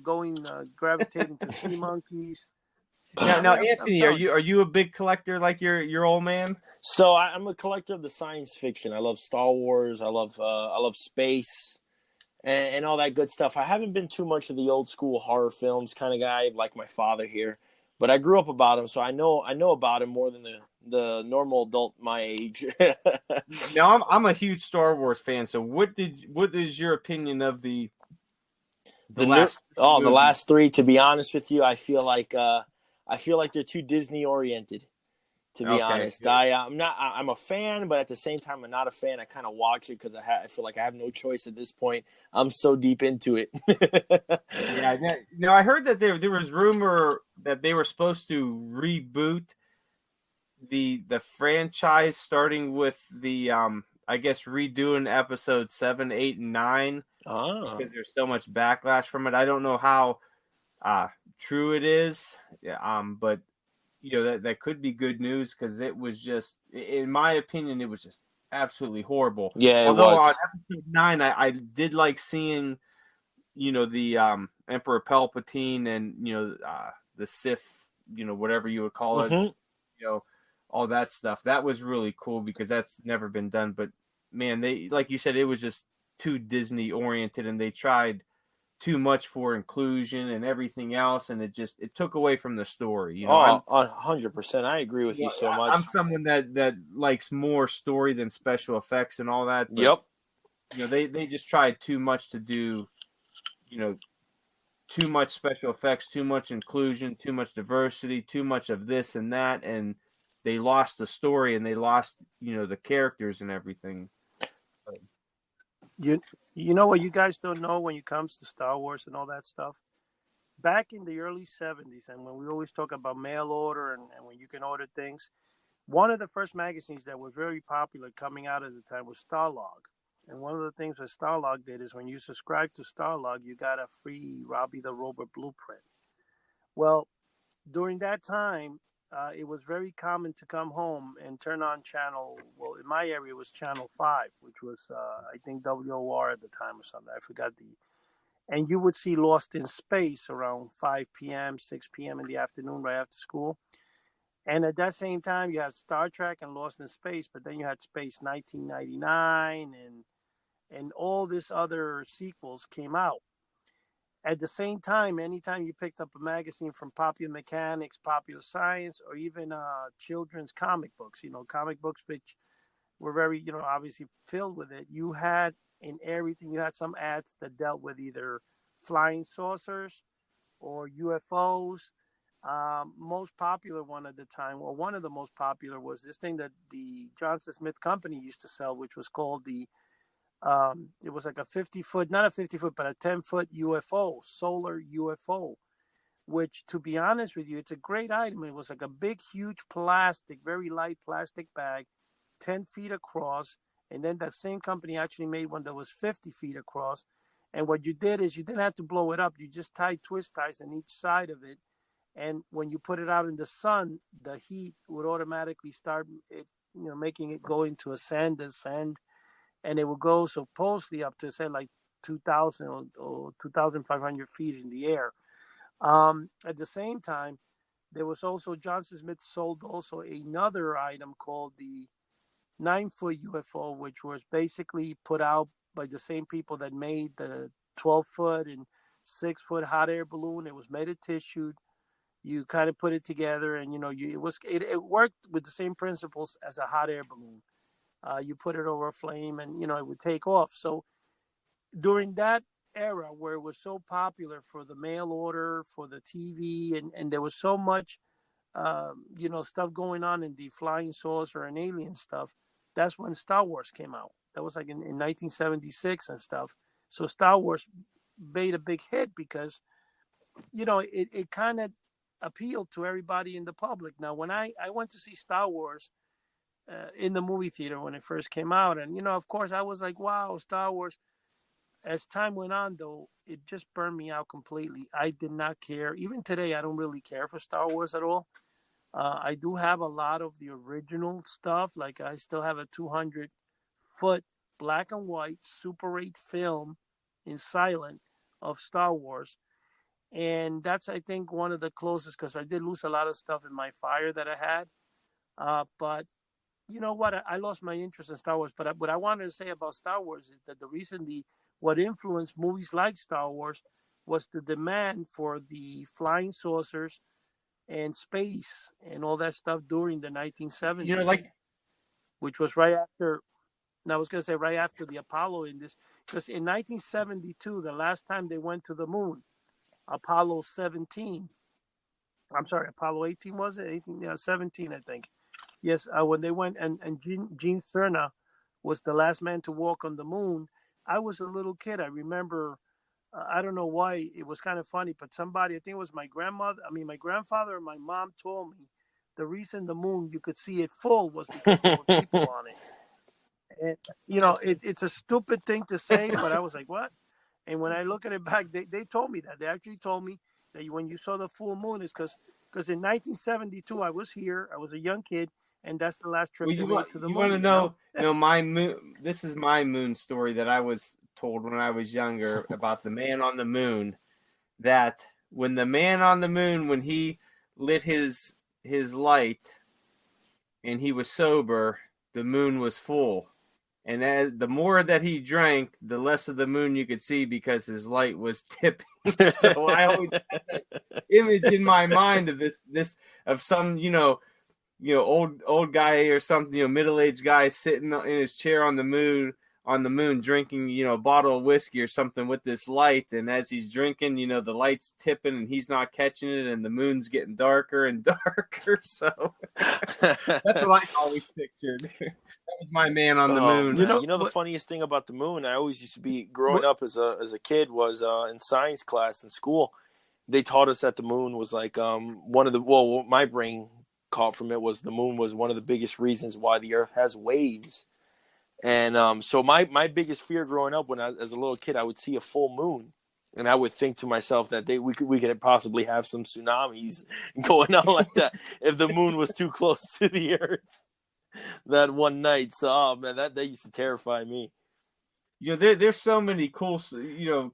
gravitating to sea monkeys. Now, I'm Anthony, telling you. are you a big collector like your old man? So I'm a collector of the science fiction. I love Star Wars. I love space and all that good stuff. I haven't been too much of the old school horror films kind of guy like my father here, but I grew up about him, so I know about him more than the normal adult my age. Now, I'm a huge Star Wars fan. So, what is your opinion of the last The movies? last three. To be honest with you, I feel like they're too Disney oriented. To be Okay, honest, good. I'm not. I'm a fan, but at the same time, I'm not a fan. I kind of watch it because I feel like I have no choice at this point. I'm so deep into it. Yeah, no, I heard that there was rumor that they were supposed to reboot the franchise, starting with the I guess redoing episode 7, 8, and 9 Ah, because there's so much backlash from it. I don't know how true it is, yeah, but that could be good news because it was just, in my opinion, it was just absolutely horrible. yeah, it Although on was. episode 9, I did like seeing the Emperor Palpatine and the Sith, whatever you would call it, Hmm. you know all that stuff. That was really cool because that's never been done. But man, they, like you said, it was just too Disney oriented, and they tried too much for inclusion and everything else, and it took away from the story. Oh, 100%. I agree with you so I'm much. someone that likes more story than special effects and all that, but Yep. they just tried too much to do, you know too much special effects, too much inclusion, too much diversity, too much of this and that, and they lost the story and they lost, the characters and everything. You know what you guys don't know when it comes to Star Wars and all that stuff? Back in the early 70s, and when we always talk about mail order and when you can order things, one of the first magazines that was very popular coming out at the time was Starlog. And one of the things that Starlog did is when you subscribe to Starlog, you got a free Robbie the Robot blueprint. Well, during that time, it was very common to come home and turn on channel. Well, in my area, it was channel 5, which was, I think, WOR at the time or something. I forgot the. And you would see Lost in Space around 5 p.m., 6 p.m. in the afternoon, right after school. And at that same time, you had Star Trek and Lost in Space, but then you had Space 1999 and all this other sequels came out. At the same time, anytime you picked up a magazine from Popular Mechanics, Popular Science, or even children's comic books, comic books which were very, obviously filled with it, you had in everything, you had some ads that dealt with either flying saucers or UFOs. Most popular one at the time, or one of the most popular, was this thing that the Johnson Smith Company used to sell, which was called it was like a 50-foot, not a 50-foot, but a 10-foot UFO, solar UFO, which, to be honest with you, it's a great item. It was like a big, huge plastic, very light plastic bag, 10 feet across. And then that same company actually made one that was 50 feet across. And what you did is you didn't have to blow it up. You just tied twist ties on each side of it. And when you put it out in the sun, the heat would automatically start it, making it go into a descend, and it would go supposedly up to say like 2,000 or 2,500 feet in the air. At the same time, there was also Johnson Smith sold also another item called the 9-foot UFO, which was basically put out by the same people that made the 12-foot and 6-foot hot air balloon. It was made of tissue. You kind of put it together, and it worked with the same principles as a hot air balloon. You put it over a flame, and it would take off. So during that era where it was so popular for the mail order, for the TV, and there was so much stuff going on in the flying saucer and alien stuff, that's when Star Wars came out. That was like in 1976 and stuff. So Star Wars made a big hit because it kind of appealed to everybody in the public. Now, when I went to see Star Wars in the movie theater when it first came out, and of course I was like, wow, Star Wars. as time went on, though, it just burned me out completely. I did not care. Even today, I don't really care for Star Wars at all. I do have a lot of the original stuff. Like I still have a 200-foot black and white Super 8 film in silent of Star Wars. And that's, I think, one of the closest, because I did lose a lot of stuff in my fire that I had. But you know what? I lost my interest in Star Wars. But what I wanted to say about Star Wars is that what influenced movies like Star Wars was the demand for the flying saucers and space and all that stuff during the 1970s, Like which was right after. And I was going to say right after the Apollo in this, because in 1972, the last time they went to the moon, Apollo 17. I'm sorry, Apollo 18 was it? 18, yeah, 17, I think. Yes, when they went and Gene Cerna was the last man to walk on the moon. I was a little kid. I remember. I don't know why it was kind of funny, but somebody, I think it was my grandfather or my mom told me the reason the moon you could see it full was because there were people on it. And it's a stupid thing to say, but I was like, what? And when I look at it back, they told me that. They actually told me that when you saw the full moon is because in 1972 I was here. I was a young kid, and that's the last trip they made to the you moon. want to know? No, my moon. This is my moon story that I was told when I was younger about the man on the moon. That when the man on the moon, when he lit his light and he was sober, the moon was full. And as the more that he drank, the less of the moon you could see because his light was tipping. So I always had that image in my mind of this of some old guy or something, middle-aged guy sitting in his chair on the moon drinking, a bottle of whiskey or something with this light. And as he's drinking, the light's tipping and he's not catching it and the moon's getting darker and darker. So that's what I always pictured. That was my man on the moon. The funniest thing about the moon, I always used to be growing up as a kid was in science class in school. They taught us that the moon was like what my brain caught from it was the moon was one of the biggest reasons why the Earth has waves. And so my biggest fear growing up as a little kid, I would see a full moon. And I would think to myself that we could possibly have some tsunamis going on like that if the moon was too close to the Earth that one night. So, man, that used to terrify me. There's so many cool,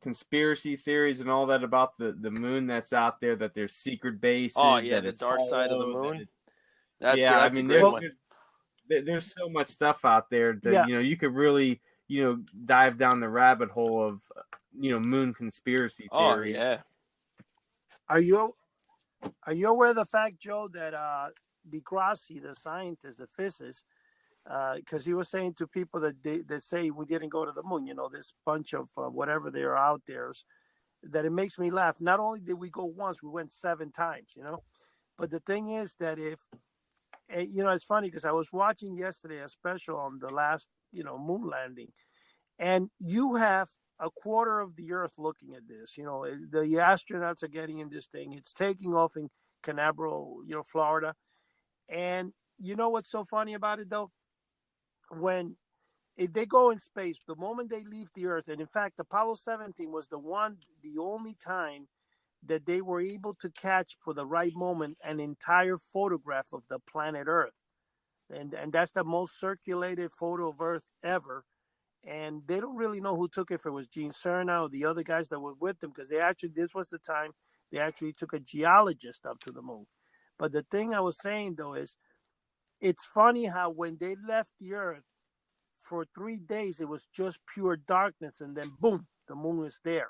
conspiracy theories and all that about the moon that's out there. That there's secret bases. Oh yeah, the dark side of the moon. That's a great one. There's so much stuff out there that you could really dive down the rabbit hole of moon conspiracy theories. Oh yeah. Are you aware of the fact, Joe, that deGrasse, the scientist, the physicist, because he was saying to people that say we didn't go to the moon, this bunch of whatever they are out there, that it makes me laugh. Not only did we go once, we went 7 times, But the thing is that it's funny because I was watching yesterday a special on the last, moon landing, and you have a quarter of the Earth looking at this. The astronauts are getting in this thing. It's taking off in Canaveral, Florida. And you know what's so funny about it, though? When they go in space, the moment they leave the Earth, and in fact, Apollo 17 was the only time that they were able to catch for the right moment an entire photograph of the planet Earth. And that's the most circulated photo of Earth ever. And they don't really know who took it, if it was Gene Cerna or the other guys that were with them, because this was the time they actually took a geologist up to the moon. But the thing I was saying, though, is it's funny how when they left the Earth for 3 days, it was just pure darkness, and then boom, the moon is there.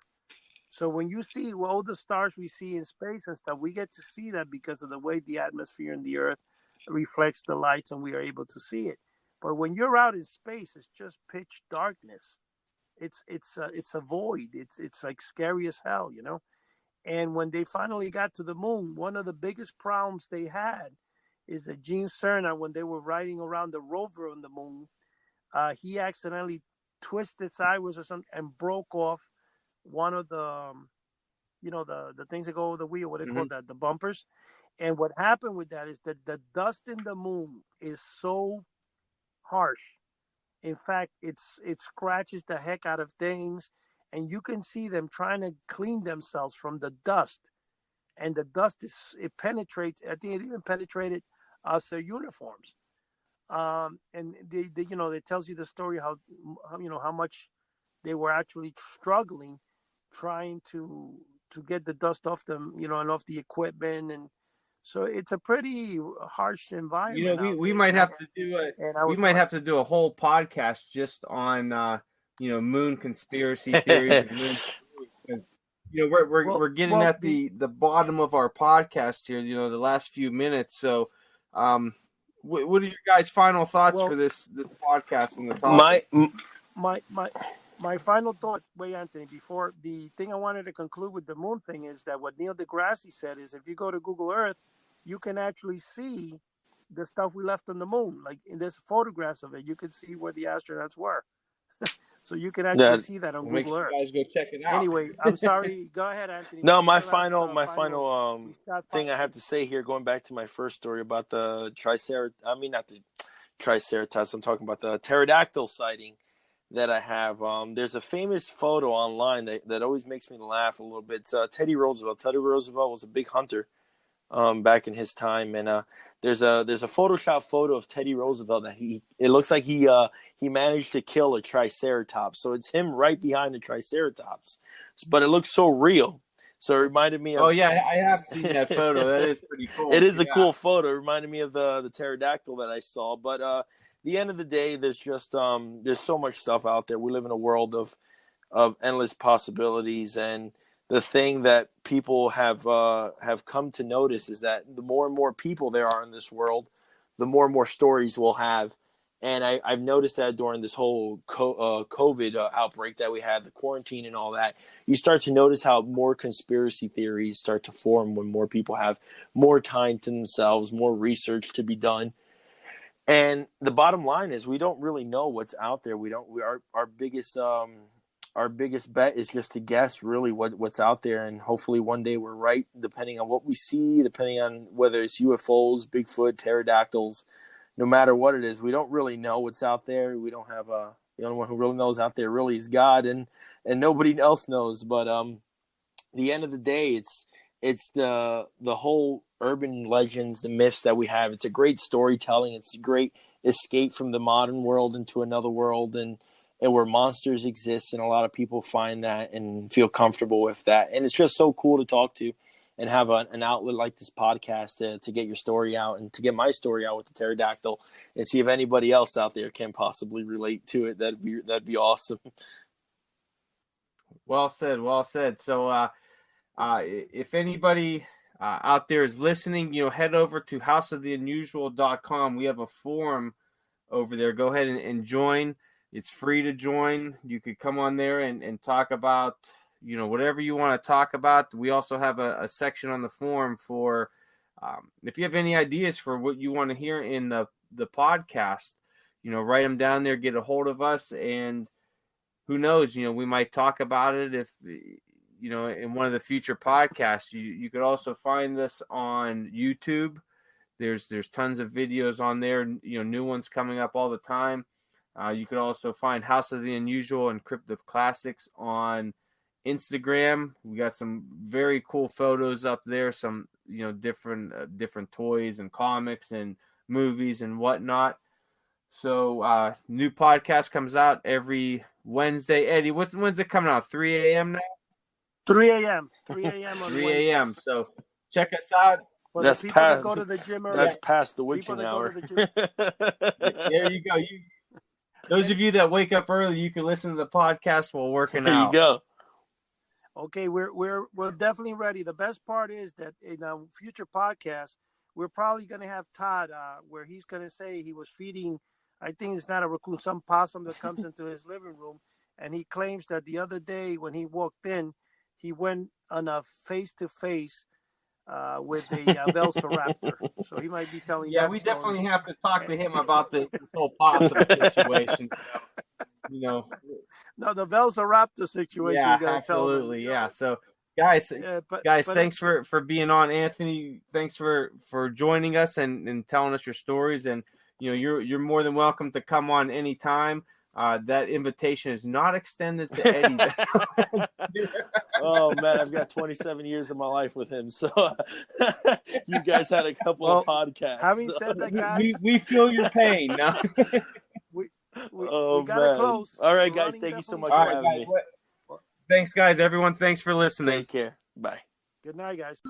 So when you see all the stars we see in space and stuff, we get to see that because of the way the atmosphere in the Earth reflects the lights, and we are able to see it. But when you're out in space, it's just pitch darkness. It's a void. It's like scary as hell, And when they finally got to the moon, one of the biggest problems they had is that Gene Cerna, when they were riding around the rover on the moon, he accidentally twisted sideways or something and broke off one of the, the things that go over the wheel, what they call that, the bumpers. And what happened with that is that the dust in the moon is so harsh. In fact, it scratches the heck out of things, and you can see them trying to clean themselves from the dust, and the dust it penetrates. I think it even penetrated their uniforms. And they it tells you the story how much they were actually struggling trying to get the dust off them, and off the equipment. And so it's a pretty harsh environment out We there, might have to do and I we was might like, have to do a whole podcast just on moon conspiracy theories and moon theories. We're getting well, at the bottom of our podcast here, the last few minutes. So what are your guys' final thoughts for well, this podcast and the My topic? my final thought, wait, Anthony, before the thing I wanted to conclude with the moon thing is that what Neil deGrasse said is if you go to Google Earth, you can actually see the stuff we left on the moon. Like there's photographs of it. You can see where the astronauts were. So you can actually that see that on We'll make Google sure Earth. you guys go check it out. Anyway, I'm sorry. Go ahead, Anthony. no, What was my your last final we start thing I have to say here, going back to my first story about the not the triceratops. I'm talking about the pterodactyl sighting that I have. There's a famous photo online that always makes me laugh a little bit. It's Teddy Roosevelt. Teddy Roosevelt was a big hunter back in his time, and there's a Photoshop photo of Teddy Roosevelt that it looks like he managed to kill a triceratops. So it's him right behind the triceratops, but it looks so real. So it reminded me Oh of. yeah, I have seen that photo. That is pretty cool. It is a Yeah. cool photo. It reminded me of the pterodactyl that I saw. But the end of the day, there's just there's so much stuff out there. We live in a world of endless possibilities, and the thing that people have come to notice is that the more and more people there are in this world, the more and more stories we'll have. And I've noticed that during this whole COVID outbreak that we had, the quarantine and all that, you start to notice how more conspiracy theories start to form when more people have more time to themselves, more research to be done. And the bottom line is we don't really know what's out there. Our biggest bet is just to guess really what's out there, and hopefully one day we're right, depending on what we see, depending on whether it's UFOs, Bigfoot, pterodactyls. No matter what it is, we don't really know what's out there. We don't have the only one who really knows out there really is God, and nobody else knows. But the end of the day, it's the whole urban legends, the myths that we have. It's a great storytelling. It's a great escape from the modern world into another world, and where monsters exist, and a lot of people find that and feel comfortable with that. And it's just so cool to talk to and have an outlet like this podcast to get your story out and to get my story out with the pterodactyl and see if anybody else out there can possibly relate to it. That'd be awesome. Well said. Well said. So, if anybody out there is listening, head over to houseoftheunusual.com. We have a forum over there. Go ahead and join. It's free to join. You could come on there and talk about, whatever you want to talk about. We also have a section on the forum for if you have any ideas for what you want to hear in the podcast, write them down there, get a hold of us, and who knows, we might talk about it if, in one of the future podcasts. You could also find this on YouTube. There's tons of videos on there, new ones coming up all the time. You could also find House of the Unusual and Crypt of Classics on Instagram. We got some very cool photos up there, some different toys and comics and movies and whatnot. So new podcast comes out every Wednesday. Eddie, when's it coming out? 3 a.m. now? 3 a.m. 3 a.m. on 3 a.m. Wednesdays. So check us out. For That's the people past. that go to the gym early. That's past the People witching that go hour. to the gym. There you go. Those of you that wake up early, you can listen to the podcast while working There out. you go. Okay, we're definitely ready. The best part is that in a future podcast, we're probably going to have Todd, where he's going to say he was feeding, I think it's not a raccoon, some possum that comes into his living room, and he claims that the other day when he walked in, he went on a face-to-face with a velociraptor. So he might be telling Yeah, that we story. definitely have to talk to him about this whole possum situation. No, the velociraptor situation. Yeah, You got to tell him. absolutely. Yeah. So, guys, but thanks for being on. Anthony, thanks for joining us and telling us your stories. And you're more than welcome to come on anytime. that invitation is not extended to Eddie. Oh man, I've got 27 years of my life with him, so you guys had a couple of podcasts. Having said that, guys, we feel your pain. No? we Oh gotta man! close. All right, We're guys, running thank you so definitely much All for right, having guys. me. Thanks, guys. Everyone, thanks for listening. Take care. Bye. Good night, guys.